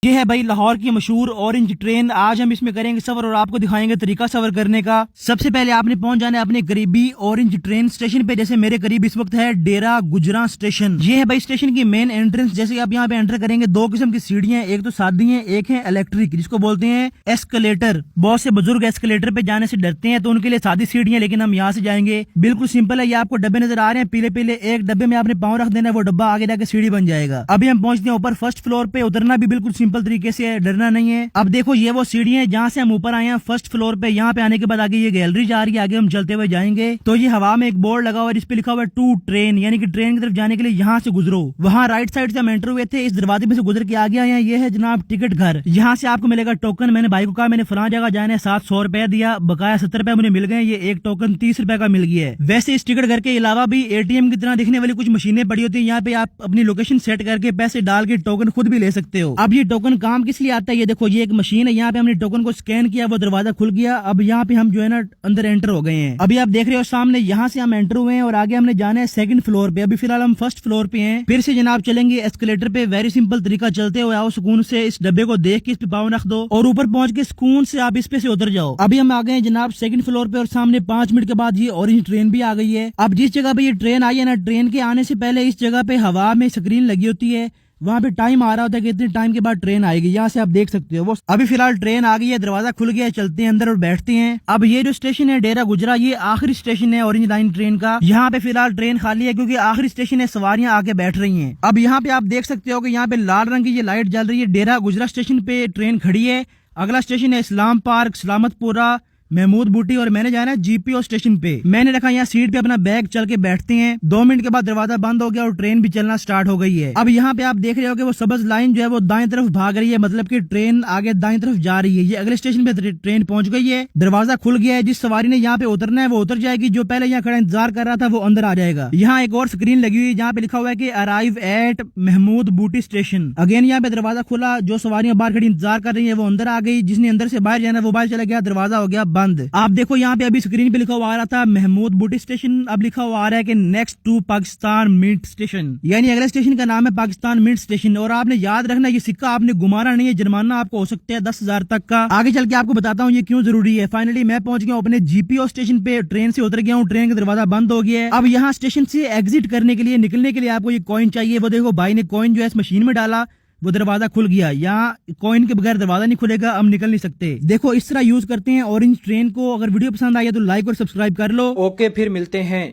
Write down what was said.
ये है भाई लाहौर की मशहूर ऑरेंज ट्रेन। आज हम इसमें करेंगे सफर और आपको दिखाएंगे तरीका सफर करने का। सबसे पहले आपने पहुंच जाना है अपने करीबी ऑरेंज ट्रेन स्टेशन पे। जैसे मेरे करीब इस वक्त है डेरा गुजरा स्टेशन। ये है भाई स्टेशन की मेन एंट्रेंस। जैसे आप यहाँ पे एंटर करेंगे, दो किस्म की सीढ़ियां, एक तो सादी है, एक है इलेक्ट्रिक, जिसको बोलते हैं एस्केलेटर। बहुत से बुजुर्ग एस्केलेटर पे जाने से डरते हैं, तो उनके लिए सादी सीढ़ियां, लेकिन हम यहाँ से जाएंगे। बिल्कुल सिंपल है। ये आपको डब्बे नजर आ रहे हैं पीले पीले, एक डब्बे में आपने पाँव रख देना है, वो डब्बा आगे जाके सीढ़ी बन जाएगा। अभी हम पहुंचते हैं ऊपर फर्स्ट फ्लोर पे। उतरना भी बिल्कुल सिंपल तरीके से है, डरना नहीं है। अब देखो ये वो सीढ़ी है जहाँ से हम ऊपर आए हैं फर्स्ट फ्लोर पे। यहाँ पे आने के बाद आगे ये गैलरी जा रही है, आगे हम चलते हुए जाएंगे तो ये हवा में एक बोर्ड लगा हुआ है जिसपे लिखा हुआ है टू ट्रेन, यानी कि ट्रेन की तरफ जाने के लिए यहाँ से गुजरो। वहाँ राइट साइड से हम एंटर हुए थे, इस दरवाजे में से गुजर के आगे आए हैं। ये है जनाब टिकट घर। यहाँ से आपको मिलेगा टोकन। मैंने भाई को कहा मैंने फलां जगह जाना है, 700 रुपया दिया, बकाया 70 रुपया मुझे मिल गए। ये एक टोकन 30 रुपए का मिल गया है। वैसे इस टिकट घर के अलावा भी एटीएम की तरह दिखने वाली कुछ मशीनें पड़ी होती है। यहाँ पे आप अपनी लोकेशन सेट करके पैसे डाल के टोकन खुद भी ले सकते हो। अब ये टोकन काम किस लिए आता है, ये देखो ये एक मशीन है। यहाँ पे हमने टोकन को स्कैन किया, वो दरवाजा खुल गया। अब यहाँ पे हम जो है ना अंदर एंटर हो गए हैं। अभी आप देख रहे हो सामने, यहाँ से हम एंटर हुए हैं और आगे हमने जाना है सेकंड फ्लोर पे। अभी फिलहाल हम फर्स्ट फ्लोर पे हैं। फिर से जनाब चलेंगे एस्केलेटर पे। वेरी सिंपल तरीका, चलते हुए आओ सुकून से, इस डब्बे को देख के इस पे पाँव रख दो और ऊपर पहुंच के सुकून से आप इस पे से उतर जाओ। अभी हम आ गए जनाब सेकंड फ्लोर पे और सामने 5 मिनट के बाद ये ऑरेंज ट्रेन भी आ गई है। अब जिस जगह पे ये ट्रेन आई है ना, ट्रेन के आने से पहले इस जगह पे हवा में स्क्रीन लगी होती है, वहाँ पे टाइम आ रहा होता है कि इतने टाइम के बाद ट्रेन आएगी। यहाँ से आप देख सकते हो वो। अभी फिलहाल ट्रेन आ गई है, दरवाजा खुल गया है, चलते हैं अंदर और बैठते हैं। अब ये जो स्टेशन है डेरा गुजरा, ये आखिरी स्टेशन है ऑरेंज लाइन ट्रेन का। यहाँ पे फिलहाल ट्रेन खाली है क्योंकि आखिरी स्टेशन है, सवारियां आके बैठ रही हैं। अब यहाँ पे आप देख सकते हो कि यहाँ पे लाल रंग की ये लाइट जल रही है। डेरा गुजरा स्टेशन पे ट्रेन खड़ी है। अगला स्टेशन है इस्लाम पार्क, सलामतपुरा, महमूद बूटी और मैंने जाना है जीपीओ स्टेशन पे। मैंने रखा यहाँ सीट पे अपना बैग, चल के बैठते हैं। 2 मिनट के बाद दरवाजा बंद हो गया और ट्रेन भी चलना स्टार्ट हो गई है। अब यहाँ पे आप देख रहे हो कि वो सब्ज लाइन जो है वो दाएं तरफ भाग रही है, मतलब कि ट्रेन आगे दाएं तरफ जा रही है। ये अगले स्टेशन पे ट्रेन पहुंच गई है, दरवाजा खुल गया है। जिस सवारी ने यहाँ पे उतरना है वो उतर जाएगी, जो पहले यहाँ खड़ा इंतजार कर रहा था वो अंदर आ जाएगा। यहाँ एक और स्क्रीन लगी हुई है जहाँ पे लिखा हुआ है कि अराइव एट महमूद बूटी स्टेशन। अगेन यहाँ पे दरवाजा खुला, जो सवारियां बाहर खड़ी इंतजार कर रही है वो अंदर आ गई, जिसने अंदर से बाहर जाना वो बाहर चला गया, दरवाजा हो गया बंद। आप देखो यहाँ पे अभी स्क्रीन पे लिखा हुआ आ रहा था महमूद बूटी स्टेशन, अब लिखा हुआ आ रहा है कि next to Pakistan mint station, यानी अगले स्टेशन का नाम है पाकिस्तान मिंट स्टेशन। और आपने याद रखना ये सिक्का आपने घुमाना नहीं है, जुर्माना आपको हो सकता है 10,000 तक का। आगे चल के आपको बताता हूँ ये क्यों जरूरी है। फाइनली मैं पहुंच गया हूँ अपने जीपीओ स्टेशन पे, ट्रेन से उतर गया हूँ, ट्रेन का दरवाजा बंद हो गया है। अब यहाँ स्टेशन से एग्जिट करने के लिए, निकलने के लिए आपको ये कॉइन चाहिए। वो देखो भाई ने कॉइन जो है इस मशीन में डाला, वो दरवाजा खुल गया। यहाँ कॉइन के बगैर दरवाजा नहीं खुलेगा, हम निकल नहीं सकते। देखो इस तरह यूज करते हैं ऑरेंज ट्रेन को। अगर वीडियो पसंद आई है तो लाइक और सब्सक्राइब कर लो। ओके, फिर मिलते हैं।